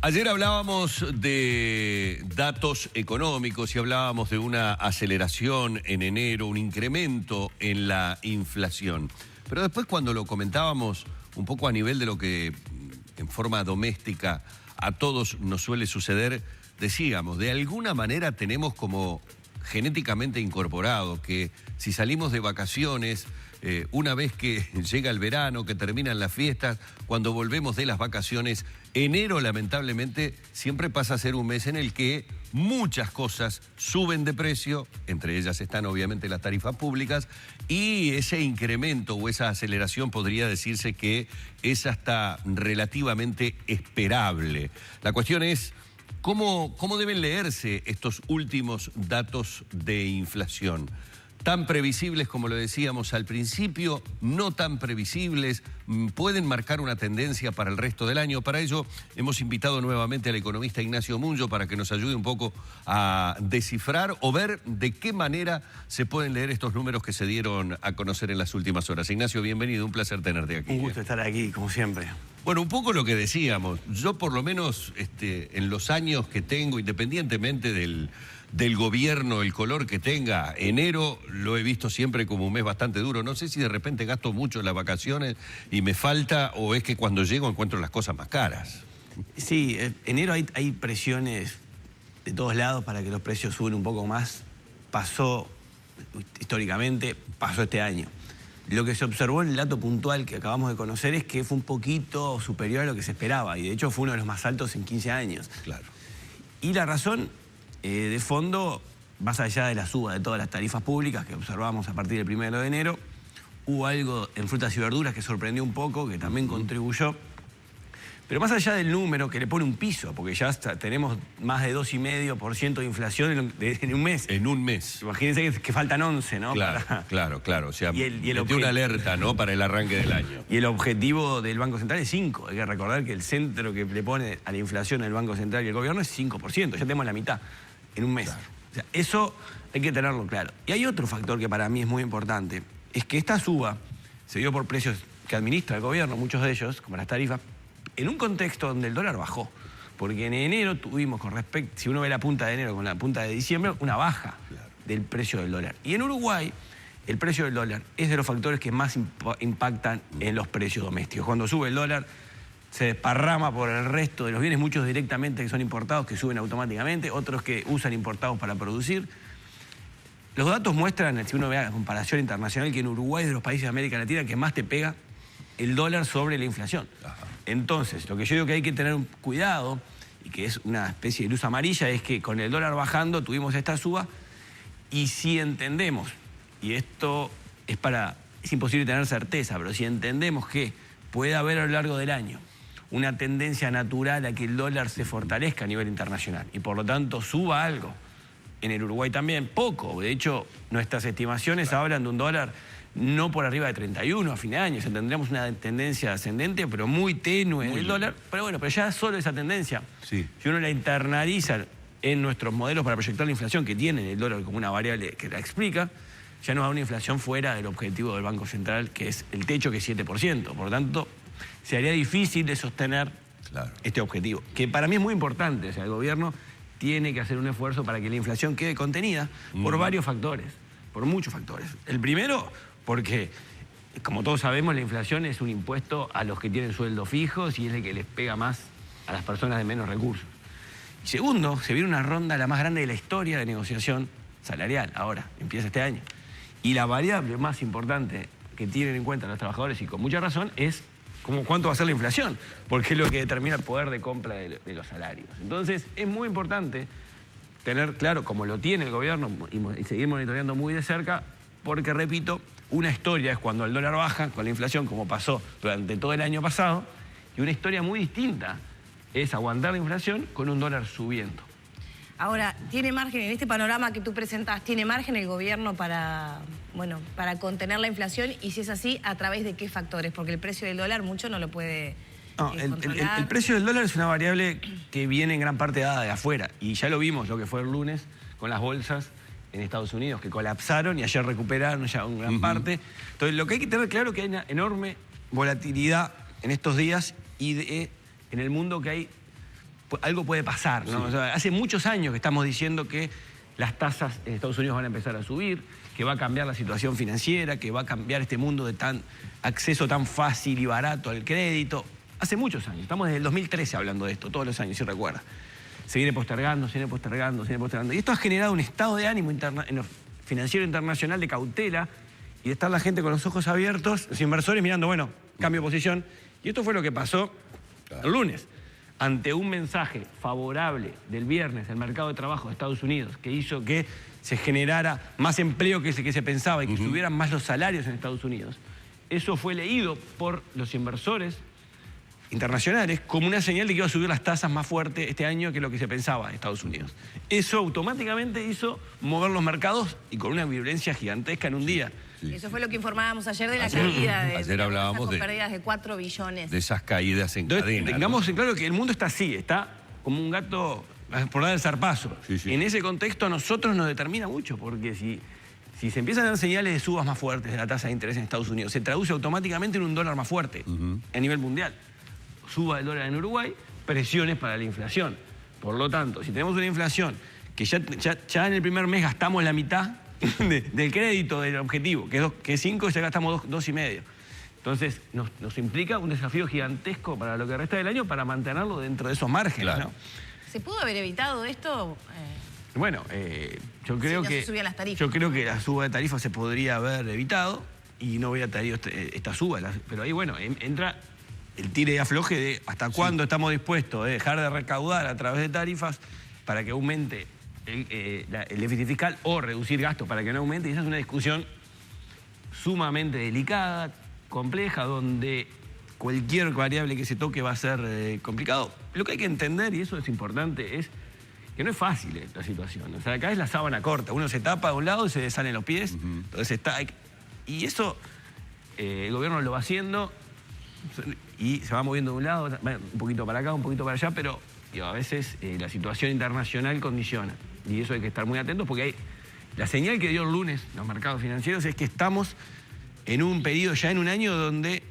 Ayer hablábamos de datos económicos y hablábamos de una aceleración en enero, un incremento en la inflación. Pero después cuando lo comentábamos un poco a nivel de lo que en forma doméstica a todos nos suele suceder, decíamos, de alguna manera tenemos como genéticamente incorporado que si salimos de vacaciones, una vez que llega el verano, que terminan las fiestas, cuando volvemos de las vacaciones, enero lamentablemente siempre pasa a ser un mes en el que muchas cosas suben de precio, entre ellas están obviamente las tarifas públicas, y ese incremento o esa aceleración podría decirse que es hasta relativamente esperable. La cuestión es, ¿cómo deben leerse estos últimos datos de inflación? Tan previsibles como lo decíamos al principio, no tan previsibles, pueden marcar una tendencia para el resto del año. Para ello hemos invitado nuevamente al economista Ignacio Munyo para que nos ayude un poco a descifrar o ver de qué manera se pueden leer estos números que se dieron a conocer en las últimas horas. Ignacio, bienvenido, un placer tenerte aquí. Un gusto estar aquí, como siempre. Bueno, un poco lo que decíamos, yo por lo menos en los años que tengo, independientemente del gobierno, el color que tenga, enero lo he visto siempre como un mes bastante duro. No sé si de repente gasto mucho en las vacaciones y me falta, o es que cuando llego encuentro las cosas más caras. Sí, enero hay presiones de todos lados para que los precios suban un poco más. Pasó históricamente, pasó este año. Lo que se observó en el dato puntual que acabamos de conocer es que fue un poquito superior a lo que se esperaba y de hecho fue uno de los más altos en 15 años. Claro. Y la razón de fondo, más allá de la suba de todas las tarifas públicas que observamos a partir del 1 de enero, hubo algo en frutas y verduras que sorprendió un poco, que también contribuyó. Pero más allá del número que le pone un piso, porque ya tenemos más de 2,5% de inflación en un mes. En un mes. Imagínense que faltan 11, ¿no? Claro, claro. O sea, metió una alerta, ¿no?, para el arranque del año. Y el objetivo del Banco Central es 5. Hay que recordar que el centro que le pone a la inflación el Banco Central y el gobierno es 5%. Ya tenemos la mitad en un mes. Claro. O sea, eso hay que tenerlo claro. Y hay otro factor que para mí es muy importante. Es que esta suba se dio por precios que administra el gobierno, muchos de ellos, como las tarifas, en un contexto donde el dólar bajó. Porque en enero tuvimos, con respecto, si uno ve la punta de enero con la punta de diciembre, una baja del precio del dólar. Y en Uruguay, el precio del dólar es de los factores que más impactan en los precios domésticos. Cuando sube el dólar, se desparrama por el resto de los bienes, muchos directamente que son importados, que suben automáticamente, otros que usan importados para producir. Los datos muestran, si uno ve la comparación internacional, que en Uruguay es de los países de América Latina que más te pega el dólar sobre la inflación. Ajá. Entonces, lo que yo digo que hay que tener cuidado, y que es una especie de luz amarilla, es que con el dólar bajando tuvimos esta suba, y si entendemos, y esto es imposible tener certeza, pero si entendemos que puede haber a lo largo del año una tendencia natural a que el dólar se fortalezca a nivel internacional, y por lo tanto suba algo, en el Uruguay también, poco. De hecho, nuestras estimaciones hablan de un dólar no por arriba de 31 a fin de año. O sea, tendríamos una tendencia ascendente, pero muy tenue del dólar. Pero bueno, pero ya solo esa tendencia, si uno la internaliza en nuestros modelos para proyectar la inflación, que tienen el dólar como una variable que la explica, ya nos da una inflación fuera del objetivo del Banco Central, que es el techo, que es 7%. Por lo tanto, se haría difícil de sostener este objetivo, que para mí es muy importante. O sea, el gobierno tiene que hacer un esfuerzo para que la inflación quede contenida por varios factores, por muchos factores. El primero, porque, como todos sabemos, la inflación es un impuesto a los que tienen sueldos fijos y es el que les pega más a las personas de menos recursos. Y segundo, se viene una ronda la más grande de la historia de negociación salarial, ahora, empieza este año. Y la variable más importante que tienen en cuenta los trabajadores, y con mucha razón, es cuánto va a ser la inflación, porque es lo que determina el poder de compra de los salarios. Entonces, es muy importante tener claro, como lo tiene el gobierno, y seguir monitoreando muy de cerca, porque, repito, una historia es cuando el dólar baja con la inflación, como pasó durante todo el año pasado, y una historia muy distinta es aguantar la inflación con un dólar subiendo. Ahora, ¿tiene margen en este panorama que tú presentas, tiene margen el gobierno para contener la inflación? Y si es así, ¿a través de qué factores? Porque el precio del dólar mucho no lo puede controlar. El precio del dólar es una variable que viene en gran parte dada de afuera. Y ya lo vimos lo que fue el lunes con las bolsas en Estados Unidos, que colapsaron y ayer recuperaron ya una gran parte. Entonces, lo que hay que tener claro es que hay una enorme volatilidad en estos días y en el mundo, que hay algo puede pasar, ¿no? Sí. O sea, hace muchos años que estamos diciendo que las tasas en Estados Unidos van a empezar a subir, que va a cambiar la situación financiera, que va a cambiar este mundo de acceso tan fácil y barato al crédito. Hace muchos años, estamos desde el 2013 hablando de esto, todos los años, si recuerda. Se viene postergando, se viene postergando, se viene postergando. Y esto ha generado un estado de ánimo en lo financiero internacional de cautela y de estar la gente con los ojos abiertos, los inversores mirando, bueno, cambio de posición. Y esto fue lo que pasó el lunes. Ante un mensaje favorable del viernes del mercado de trabajo de Estados Unidos, que hizo que se generara más empleo que se pensaba y que subieran más los salarios en Estados Unidos, eso fue leído por los inversores internacionales como una señal de que iba a subir las tasas más fuerte este año que lo que se pensaba en Estados Unidos. Eso automáticamente hizo mover los mercados y con una violencia gigantesca en un día. Sí. Eso fue lo que informábamos ayer de la caída de ayer hablábamos de pérdidas de 4 billones. De esas caídas en Entonces, cadena. tengamos ¿no? en claro que el mundo está así, está como un gato por dar el zarpazo. Sí, sí. En ese contexto a nosotros nos determina mucho, porque si se empiezan a dar señales de subas más fuertes de la tasa de interés en Estados Unidos, se traduce automáticamente en un dólar más fuerte a nivel mundial. Suba el dólar en Uruguay, presiones para la inflación. Por lo tanto, si tenemos una inflación que ya en el primer mes gastamos la mitad del crédito del objetivo, que es 5 y ya gastamos 2,5. Entonces nos implica un desafío gigantesco para lo que resta del año para mantenerlo dentro de esos márgenes. Claro. ¿No? ¿Se pudo haber evitado esto? Bueno, yo creo no que se subían las tarifas. yo creo que la suba de tarifas se podría haber evitado y no hubiera traído esta suba. Pero ahí, bueno, entra el tire y afloje de hasta cuándo estamos dispuestos a dejar de recaudar a través de tarifas para que aumente el déficit fiscal o reducir gastos para que no aumente. Y esa es una discusión sumamente delicada, compleja, donde cualquier variable que se toque va a ser complicado. Lo que hay que entender, y eso es importante, es que no es fácil esta situación. O sea, acá es la sábana corta. Uno se tapa de un lado y se desalen los pies. Entonces y eso el gobierno lo va haciendo y se va moviendo de un lado, un poquito para acá, un poquito para allá, pero a veces la situación internacional condiciona. Y eso hay que estar muy atentos porque la señal que dio el lunes los mercados financieros es que estamos en un periodo ya en un año donde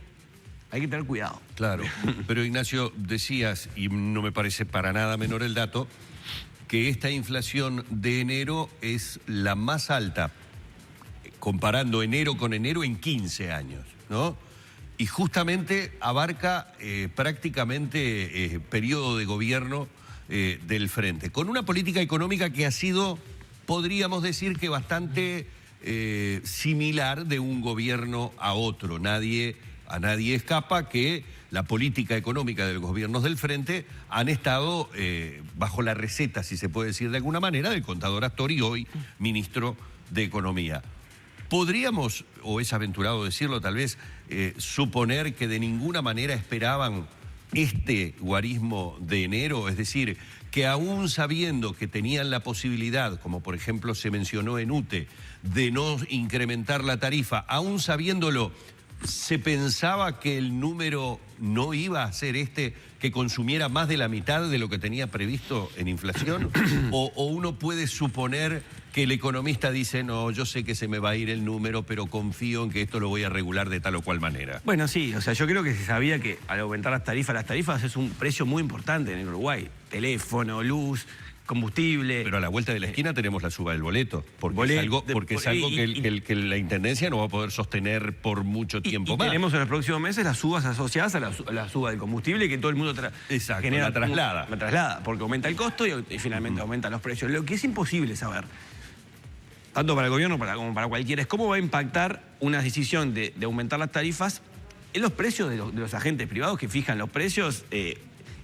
hay que tener cuidado. Claro, pero Ignacio, decías, y no me parece para nada menor el dato, que esta inflación de enero es la más alta, comparando enero con enero en 15 años, ¿no? Y justamente abarca prácticamente periodo de gobierno del Frente, con una política económica que ha sido, podríamos decir que bastante similar de un gobierno a otro. A nadie escapa que la política económica de los gobiernos del Frente han estado bajo la receta, si se puede decir de alguna manera, del contador Astori, hoy ministro de Economía. ¿Podríamos, o es aventurado decirlo tal vez, suponer que de ninguna manera esperaban este guarismo de enero? Es decir, que aún sabiendo que tenían la posibilidad, como por ejemplo se mencionó en UTE, de no incrementar la tarifa, aún sabiéndolo, ¿se pensaba que el número no iba a ser que consumiera más de la mitad de lo que tenía previsto en inflación? ¿O uno puede suponer que el economista dice, no, yo sé que se me va a ir el número, pero confío en que esto lo voy a regular de tal o cual manera? Bueno, sí, o sea, yo creo que se sabía que al aumentar las tarifas es un precio muy importante en el Uruguay. Teléfono, luz, combustible. Pero a la vuelta de la esquina tenemos la suba del boleto, porque es algo que la Intendencia no va a poder sostener por mucho tiempo más. Tenemos en los próximos meses las subas asociadas a la suba del combustible que todo el mundo genera, la traslada. La traslada, porque aumenta el costo y finalmente aumentan los precios. Lo que es imposible saber, tanto para el gobierno como para cualquiera, es cómo va a impactar una decisión de aumentar las tarifas en los precios de los agentes privados que fijan los precios.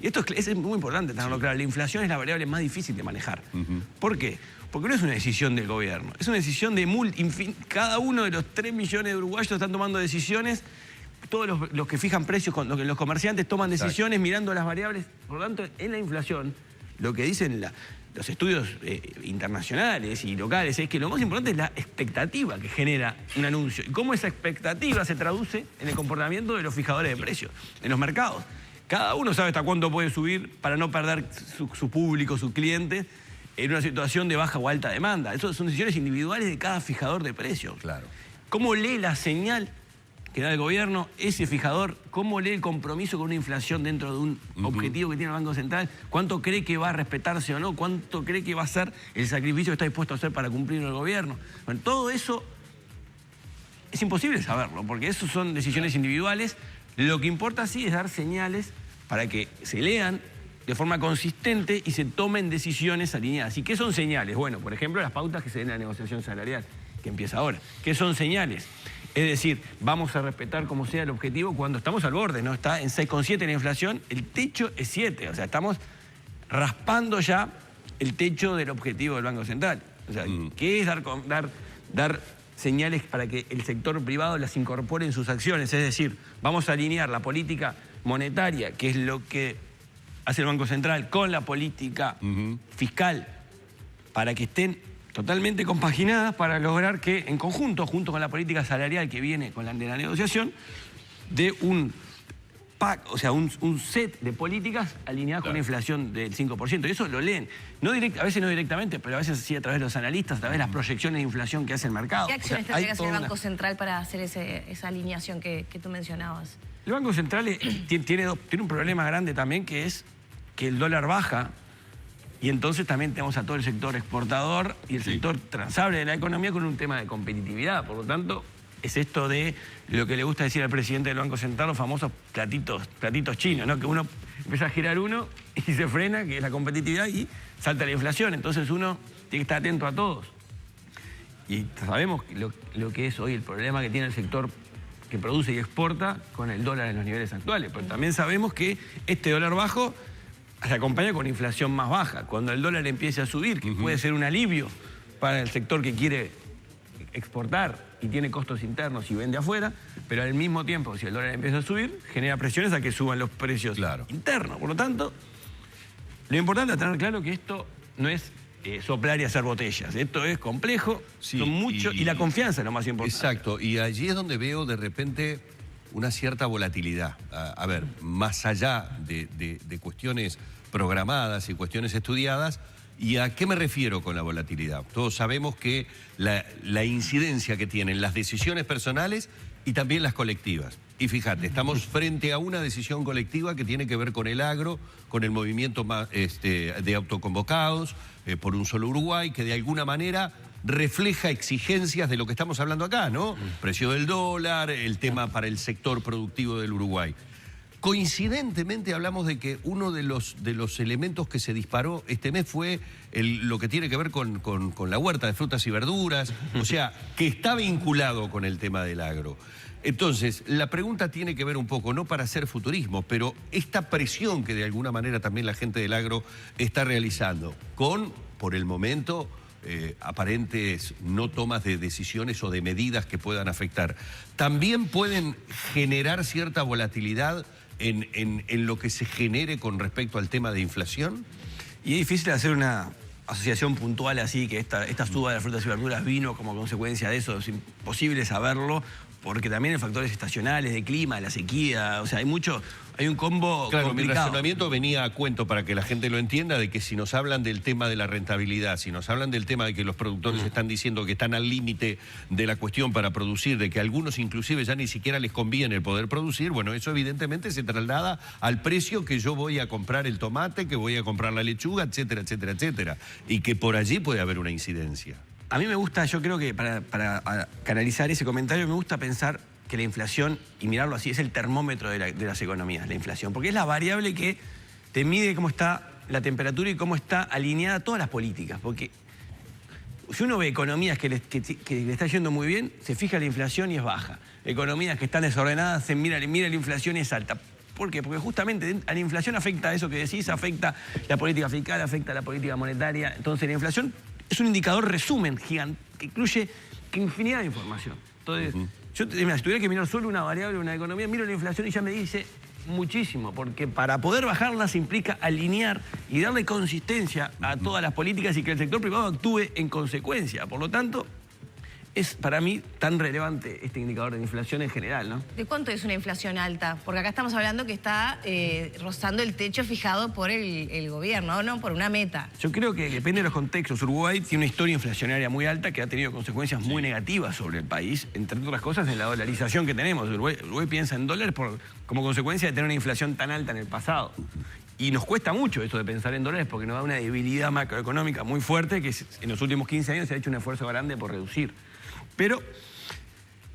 Y esto es muy importante tenerlo claro. La inflación es la variable más difícil de manejar. ¿Por qué? Porque no es una decisión del gobierno, es una decisión de cada uno de los 3 millones de uruguayos están tomando decisiones, todos los que fijan precios, los comerciantes toman decisiones mirando las variables. Por lo tanto, en la inflación, lo que dicen los estudios internacionales y locales es que lo más importante es la expectativa que genera un anuncio y cómo esa expectativa se traduce en el comportamiento de los fijadores de precios, en los mercados. Cada uno sabe hasta cuánto puede subir para no perder su público, su cliente, en una situación de baja o alta demanda. Eso son decisiones individuales de cada fijador de precios. Claro. ¿Cómo lee la señal que da el gobierno, ese fijador, cómo lee el compromiso con una inflación dentro de un objetivo que tiene el Banco Central, cuánto cree que va a respetarse o no, cuánto cree que va a ser el sacrificio que está dispuesto a hacer para cumplir el gobierno. Bueno, todo eso es imposible saberlo, porque eso son decisiones individuales. Lo que importa sí es dar señales para que se lean de forma consistente y se tomen decisiones alineadas. ¿Y qué son señales? Bueno, por ejemplo, las pautas que se den en la negociación salarial, que empieza ahora. ¿Qué son señales? Es decir, vamos a respetar como sea el objetivo cuando estamos al borde, ¿no? Está en 6,7 la inflación, el techo es 7, o sea, estamos raspando ya el techo del objetivo del Banco Central. O sea, ¿qué es dar señales para que el sector privado las incorpore en sus acciones? Es decir, vamos a alinear la política monetaria, que es lo que hace el Banco Central, con la política fiscal, para que estén totalmente compaginadas, para lograr que en conjunto, junto con la política salarial que viene con de la negociación, de un pack, o sea, un set de políticas alineadas con una inflación del 5%. Y eso lo leen, a veces no directamente, pero a veces sí a través de los analistas, a través de las proyecciones de inflación que hace el mercado. ¿Qué acciones tendría que hacer el Banco Central para hacer esa alineación que tú mencionabas? El Banco Central tiene un problema grande también, que es que el dólar baja. Y entonces también tenemos a todo el sector exportador y el sector transable de la economía con un tema de competitividad. Por lo tanto, es esto de lo que le gusta decir al presidente del Banco Central, los famosos platitos chinos, ¿no? Que uno empieza a girar uno y se frena, que es la competitividad, y salta la inflación. Entonces uno tiene que estar atento a todos. Y sabemos lo que es hoy el problema que tiene el sector que produce y exporta con el dólar en los niveles actuales. Pero también sabemos que este dólar bajo se acompaña con inflación más baja. Cuando el dólar empiece a subir, que puede ser un alivio para el sector que quiere exportar y tiene costos internos y vende afuera, pero al mismo tiempo, si el dólar empieza a subir, genera presiones a que suban los precios internos. Por lo tanto, lo importante es tener claro que esto no es soplar y hacer botellas. Esto es complejo, son muchos, y la confianza es lo más importante. Exacto, y allí es donde veo de repente una cierta volatilidad. A ver, más allá de cuestiones programadas y cuestiones estudiadas, ¿y a qué me refiero con la volatilidad? Todos sabemos que la incidencia que tienen las decisiones personales y también las colectivas. Y fíjate, estamos frente a una decisión colectiva que tiene que ver con el agro, con el movimiento de autoconvocados por un solo Uruguay, que de alguna manera refleja exigencias de lo que estamos hablando acá, ¿no? Precio del dólar, el tema para el sector productivo del Uruguay. Coincidentemente hablamos de que uno de los elementos que se disparó este mes fue lo que tiene que ver con la huerta de frutas y verduras, o sea, que está vinculado con el tema del agro. Entonces, la pregunta tiene que ver un poco, no para hacer futurismo, pero esta presión que de alguna manera también la gente del agro está realizando, con, por el momento, aparentes no tomas de decisiones o de medidas que puedan afectar, también pueden generar cierta volatilidad en lo que se genere con respecto al tema de inflación. Y es difícil hacer una asociación puntual así, que esta suba de las frutas y verduras vino como consecuencia de eso. Es imposible saberlo, porque también hay factores estacionales, de clima, de la sequía, o sea, hay un combo complicado. Mi razonamiento venía a cuento, para que la gente lo entienda, de que si nos hablan del tema de la rentabilidad, si nos hablan del tema de que los productores están diciendo que están al límite de la cuestión para producir, de que a algunos inclusive ya ni siquiera les conviene el poder producir, bueno, eso evidentemente se traslada al precio que yo voy a comprar el tomate, que voy a comprar la lechuga, etcétera, etcétera, etcétera, y que por allí puede haber una incidencia. A mí me gusta, yo creo que para canalizar ese comentario, me gusta pensar que la inflación, y mirarlo así, es el termómetro de las economías, la inflación, porque es la variable que te mide cómo está la temperatura y cómo está alineada todas las políticas. Porque si uno ve economías que le está yendo muy bien, se fija la inflación y es baja. Economías que están desordenadas, se mira la inflación y es alta. ¿Por qué? Porque justamente a la inflación afecta a eso que decís, afecta la política fiscal, afecta la política monetaria. Entonces la inflación es un indicador resumen gigante que incluye infinidad de información. Entonces, yo si tuviera que mirar solo una variable de una economía, miro la inflación y ya me dice muchísimo, porque para poder bajarla se implica alinear y darle consistencia a todas las políticas y que el sector privado actúe en consecuencia. Por lo tanto, es para mí tan relevante este indicador de inflación en general, ¿no? ¿De cuánto es una inflación alta? Porque acá estamos hablando que está rozando el techo fijado por el gobierno, ¿no? Por una meta. Yo creo que depende de los contextos. Uruguay tiene una historia inflacionaria muy alta que ha tenido consecuencias muy negativas sobre el país, entre otras cosas en la dolarización que tenemos. Uruguay piensa en dólares como consecuencia de tener una inflación tan alta en el pasado. Y nos cuesta mucho eso de pensar en dólares porque nos da una debilidad macroeconómica muy fuerte que en los últimos 15 años se ha hecho un esfuerzo grande por reducir. Pero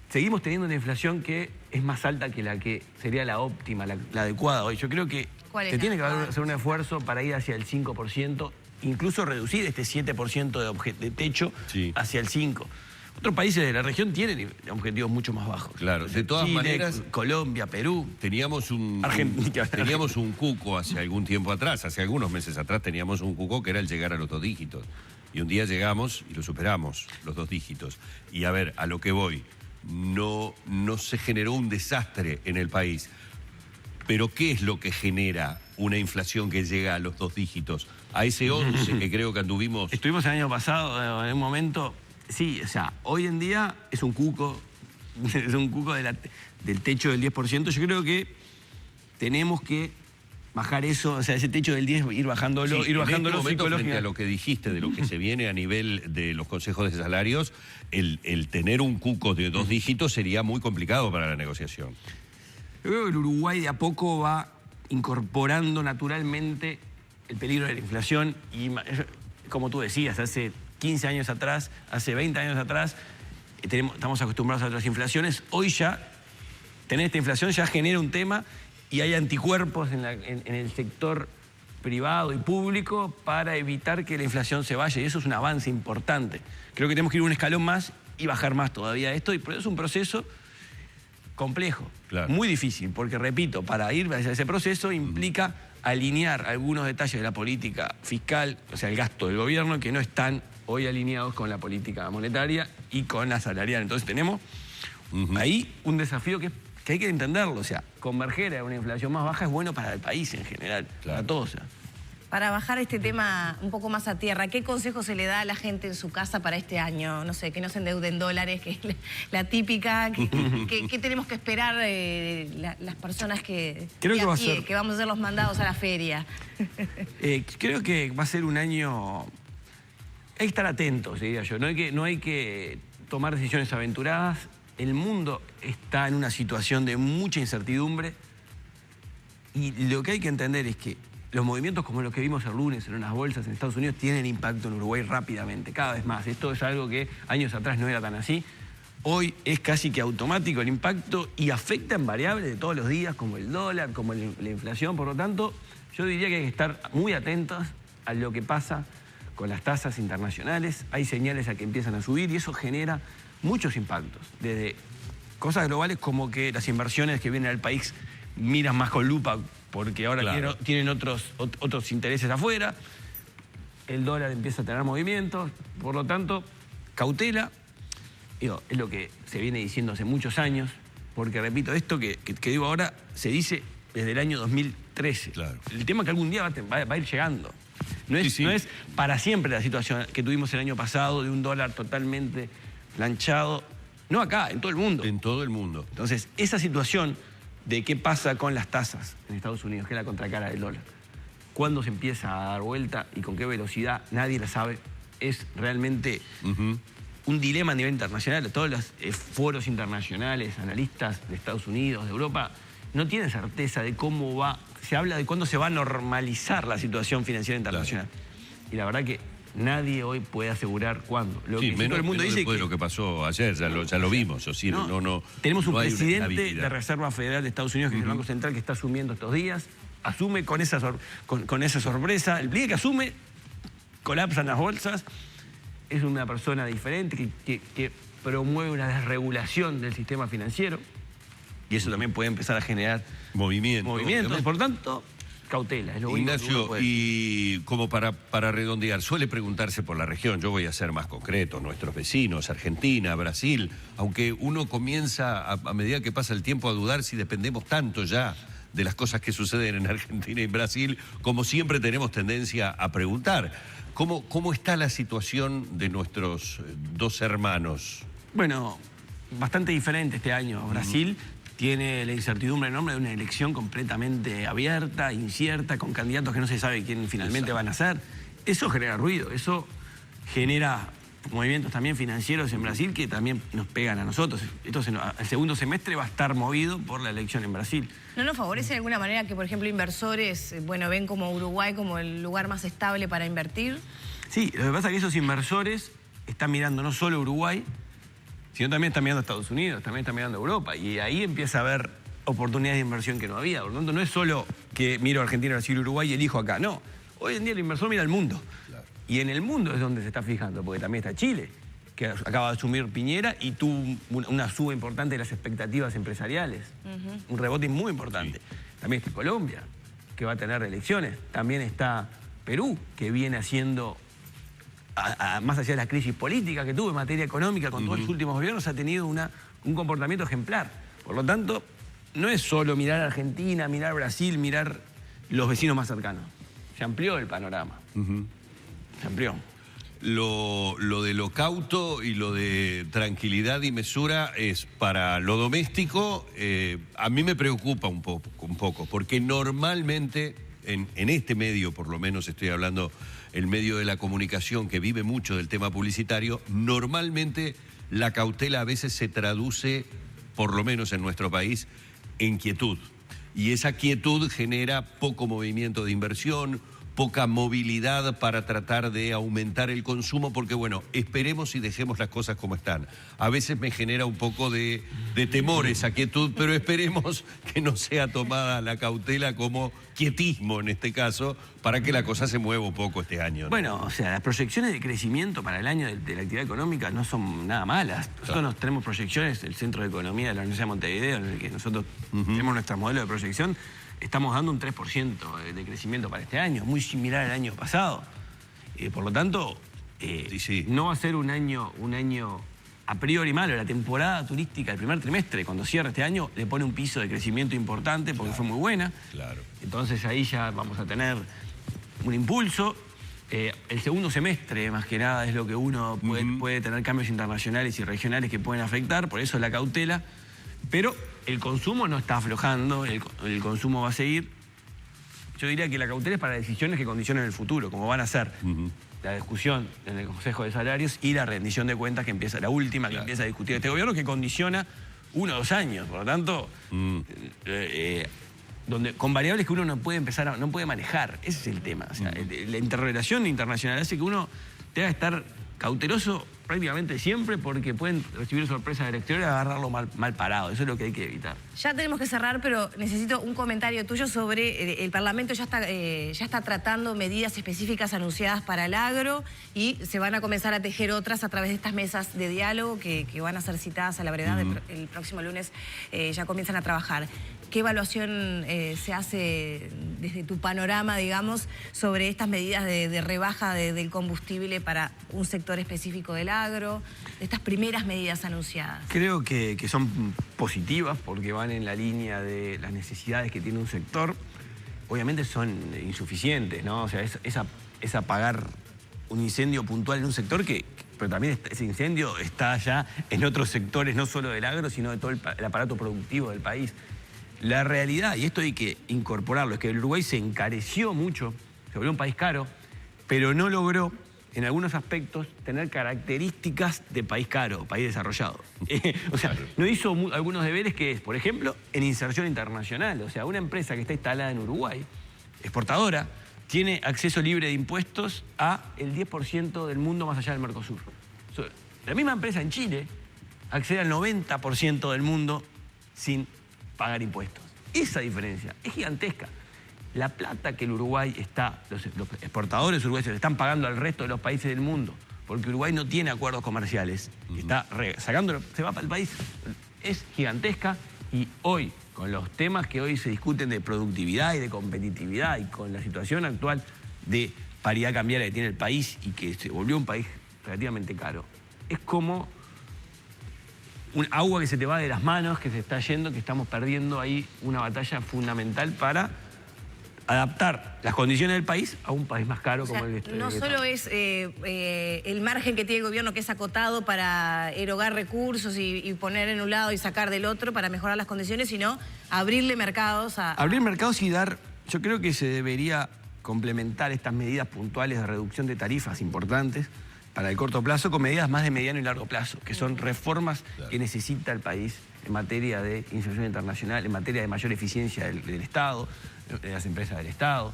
seguimos teniendo una inflación que es más alta que la que sería la óptima, la adecuada hoy. Yo creo que se tiene que hacer un esfuerzo para ir hacia el 5%, incluso reducir este 7% de techo hacia el 5%. Otros países de la región tienen objetivos mucho más bajos. Claro, de todas maneras, Colombia, Perú. Teníamos un cuco hace algún tiempo atrás, hace algunos meses atrás teníamos un cuco que era el llegar a los 2 dígitos. Y un día llegamos y lo superamos, los 2 dígitos. Y a ver, a lo que voy, no se generó un desastre en el país. Pero ¿qué es lo que genera una inflación que llega a los 2 dígitos? A ese 11 que creo que anduvimos... Estuvimos el año pasado, en un momento... Sí, o sea, hoy en día es un cuco del techo del 10%. Yo creo que tenemos que bajar eso, o sea, ese techo del 10, ir bajándolo, psicológicamente. Frente a lo que dijiste de lo que se viene a nivel de los consejos de salarios, el tener un cuco de 2 dígitos sería muy complicado para la negociación. Yo creo que el Uruguay de a poco va incorporando naturalmente el peligro de la inflación y, como tú decías, hace 15 años atrás, hace 20 años atrás, estamos acostumbrados a otras inflaciones. Hoy ya, tener esta inflación ya genera un tema y hay anticuerpos en el sector privado y público para evitar que la inflación se vaya. Y eso es un avance importante. Creo que tenemos que ir un escalón más y bajar más todavía esto. Y es un proceso complejo, muy difícil, porque, repito, para ir hacia ese proceso implica alinear algunos detalles de la política fiscal, o sea, el gasto del gobierno, que no están hoy alineados con la política monetaria y con la salarial. Entonces tenemos ahí un desafío que hay que entenderlo. O sea, converger a una inflación más baja es bueno para el país en general, para todos. Para bajar este tema un poco más a tierra, ¿qué consejo se le da a la gente en su casa para este año? No sé, que no se endeuden dólares, que es la típica. ¿Qué tenemos que esperar las personas que vamos a hacer los mandados a la feria? Creo que va a ser un año... Hay que estar atentos, diría yo. No hay que tomar decisiones aventuradas. El mundo está en una situación de mucha incertidumbre y lo que hay que entender es que los movimientos como los que vimos el lunes en unas bolsas en Estados Unidos tienen impacto en Uruguay rápidamente, cada vez más. Esto es algo que años atrás no era tan así. Hoy es casi que automático el impacto y afecta en variables de todos los días, como el dólar, como la inflación. Por lo tanto, yo diría que hay que estar muy atentos a lo que pasa con las tasas internacionales. Hay señales a que empiezan a subir y eso genera muchos impactos. Desde cosas globales como que las inversiones que vienen al país miran más con lupa porque ahora tienen otros intereses afuera. El dólar empieza a tener movimientos. Por lo tanto, cautela. Digo, es lo que se viene diciendo hace muchos años. Porque, repito, esto que digo ahora se dice desde el año 2013. El tema es que algún día va a ir llegando. No es para siempre la situación que tuvimos el año pasado de un dólar totalmente planchado. No acá, en todo el mundo. En todo el mundo. Entonces, esa situación de qué pasa con las tasas en Estados Unidos, que es la contracara del dólar, cuándo se empieza a dar vuelta y con qué velocidad, nadie la sabe. Es realmente un dilema a nivel internacional. Todos los foros internacionales, analistas de Estados Unidos, de Europa, no tienen certeza de cómo va. Se habla de cuándo se va a normalizar la situación financiera internacional. Y la verdad que nadie hoy puede asegurar cuándo. Lo que menos, todo el mundo dice después de lo que pasó ayer, ya lo vimos. O sea, tenemos un presidente de la Reserva Federal de Estados Unidos, que es el Banco Central, que está asumiendo estos días. Asume con esa sorpresa. El día que asume, colapsan las bolsas. Es una persona diferente que promueve una desregulación del sistema financiero. Y eso también puede empezar a generar movimientos. Por tanto, cautela. Es lo Ignacio, y como para redondear, suele preguntarse por la región. Yo voy a ser más concreto. Nuestros vecinos, Argentina, Brasil, aunque uno comienza a medida que pasa el tiempo a dudar si dependemos tanto ya de las cosas que suceden en Argentina y Brasil, como siempre tenemos tendencia a preguntar. ¿Cómo está la situación de nuestros dos hermanos Bueno, bastante diferente este año. Brasil tiene la incertidumbre enorme de una elección completamente abierta, incierta, con candidatos que no se sabe quién finalmente van a ser. Eso genera ruido, eso genera movimientos también financieros en Brasil que también nos pegan a nosotros. El segundo semestre va a estar movido por la elección en Brasil. ¿No nos favorece de alguna manera que, por ejemplo, inversores, ven como Uruguay como el lugar más estable para invertir? Sí, lo que pasa es que esos inversores están mirando no solo Uruguay, sino también están mirando a Estados Unidos, también están mirando a Europa. Y ahí empieza a haber oportunidades de inversión que no había. Por lo tanto, no es solo que miro Argentina, Brasil, Uruguay y elijo acá. No, hoy en día el inversor mira al mundo. Claro. Y en el mundo es donde se está fijando, porque también está Chile, que acaba de asumir Piñera y tuvo una suba importante de las expectativas empresariales. Un rebote muy importante. Sí. También está Colombia, que va a tener elecciones. También está Perú, que viene haciendo... más allá de la crisis política que tuvo en materia económica con todos los últimos gobiernos, ha tenido un comportamiento ejemplar. Por lo tanto, no es solo mirar Argentina, mirar Brasil, mirar los vecinos más cercanos. Se amplió el panorama. Se amplió. Lo de lo cauto y lo de tranquilidad y mesura es para lo doméstico, a mí me preocupa un poco, porque normalmente en este medio, por lo menos estoy hablando el medio de la comunicación que vive mucho del tema publicitario, normalmente la cautela a veces se traduce, por lo menos en nuestro país, en quietud. Y esa quietud genera poco movimiento de inversión, poca movilidad para tratar de aumentar el consumo, porque bueno, esperemos y dejemos las cosas como están. A veces me genera un poco de temor esa quietud, pero esperemos que no sea tomada la cautela como quietismo en este caso, para que la cosa se mueva un poco este año, ¿no? Bueno, o sea, las proyecciones de crecimiento para el año de la actividad económica no son nada malas. Nosotros tenemos proyecciones, el Centro de Economía de la Universidad de Montevideo, en el que nosotros tenemos nuestro modelo de proyección, estamos dando un 3% de crecimiento para este año, muy similar al año pasado. Por lo tanto, no va a ser un año a priori malo. La temporada turística, el primer trimestre, cuando cierra este año, le pone un piso de crecimiento importante porque fue muy buena. Claro. Entonces ahí ya vamos a tener un impulso. El segundo semestre, más que nada, es lo que uno puede tener cambios internacionales y regionales que pueden afectar, por eso la cautela. Pero el consumo no está aflojando, el consumo va a seguir. Yo diría que la cautela es para decisiones que condicionen el futuro, como van a ser la discusión en el Consejo de Salarios y la rendición de cuentas que empieza, la última que empieza a discutir este gobierno, que condiciona 1 o 2 años. Por lo tanto, con variables que uno no puede no puede manejar. Ese es el tema. O sea, la interrelación internacional hace que uno tenga que estar cauteloso prácticamente siempre, porque pueden recibir sorpresas del exterior y agarrarlo mal parado. Eso es lo que hay que evitar. Ya tenemos que cerrar, pero necesito un comentario tuyo sobre el Parlamento ya está tratando medidas específicas anunciadas para el agro y se van a comenzar a tejer otras a través de estas mesas de diálogo que van a ser citadas a la brevedad. El próximo lunes ya comienzan a trabajar. ¿Qué evaluación se hace desde tu panorama, digamos, sobre estas medidas de rebaja del combustible para un sector específico del agro, de estas primeras medidas anunciadas? Creo que son positivas porque van en la línea de las necesidades que tiene un sector. Obviamente son insuficientes, ¿no? O sea, es apagar un incendio puntual en un sector pero también ese incendio está ya en otros sectores, no solo del agro, sino de todo el aparato productivo del país. La realidad, y esto hay que incorporarlo, es que el Uruguay se encareció mucho, se volvió un país caro, pero no logró, en algunos aspectos, tener características de país caro, país desarrollado. O sea, no hizo algunos deberes que es, por ejemplo, en inserción internacional. O sea, una empresa que está instalada en Uruguay, exportadora, tiene acceso libre de impuestos a el 10% del mundo más allá del Mercosur. La misma empresa en Chile accede al 90% del mundo sin pagar impuestos. Esa diferencia es gigantesca. La plata que el Uruguay los exportadores uruguayos le están pagando al resto de los países del mundo, porque Uruguay no tiene acuerdos comerciales, está sacándolo, se va para el país, es gigantesca. Y hoy, con los temas que hoy se discuten de productividad y de competitividad, y con la situación actual de paridad cambiaria que tiene el país y que se volvió un país relativamente caro, es como un agua que se te va de las manos, que se está yendo, que estamos perdiendo ahí una batalla fundamental para adaptar las condiciones del país a un país más caro O sea, como el de no solo es el margen que tiene el gobierno, que es acotado para erogar recursos y poner en un lado y sacar del otro para mejorar las condiciones, sino abrirle mercados a... Abrir mercados y dar... Yo creo que se debería complementar estas medidas puntuales de reducción de tarifas importantes para el corto plazo con medidas más de mediano y largo plazo, que son reformas que necesita el país en materia de inserción internacional, en materia de mayor eficiencia del Estado, de las empresas del Estado,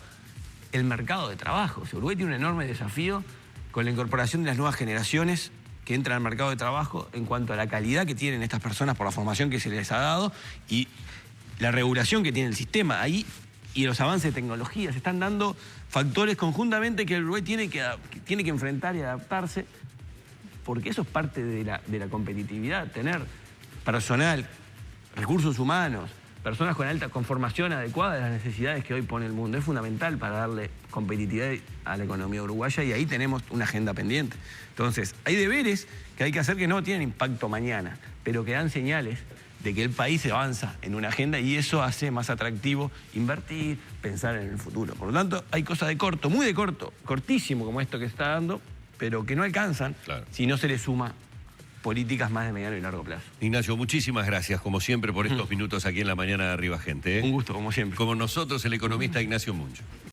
el mercado de trabajo. O sea, Uruguay tiene un enorme desafío con la incorporación de las nuevas generaciones que entran al mercado de trabajo en cuanto a la calidad que tienen estas personas por la formación que se les ha dado y la regulación que tiene el sistema. Ahí y los avances de tecnología se están dando factores conjuntamente que el Uruguay tiene que enfrentar y adaptarse, porque eso es parte de la competitividad, tener personal, recursos humanos, personas con formación adecuada a las necesidades que hoy pone el mundo. Es fundamental para darle competitividad a la economía uruguaya y ahí tenemos una agenda pendiente. Entonces, hay deberes que hay que hacer que no tienen impacto mañana, pero que dan señales de que el país avanza en una agenda y eso hace más atractivo invertir, pensar en el futuro. Por lo tanto, hay cosas de corto, muy de corto, cortísimo como esto que se está dando, pero que no alcanzan si no se le suma políticas más de mediano y largo plazo. Ignacio, muchísimas gracias, como siempre, por estos minutos aquí en La Mañana de Arriba Gente. Un gusto, como siempre. Como nosotros, el economista Ignacio Muncho.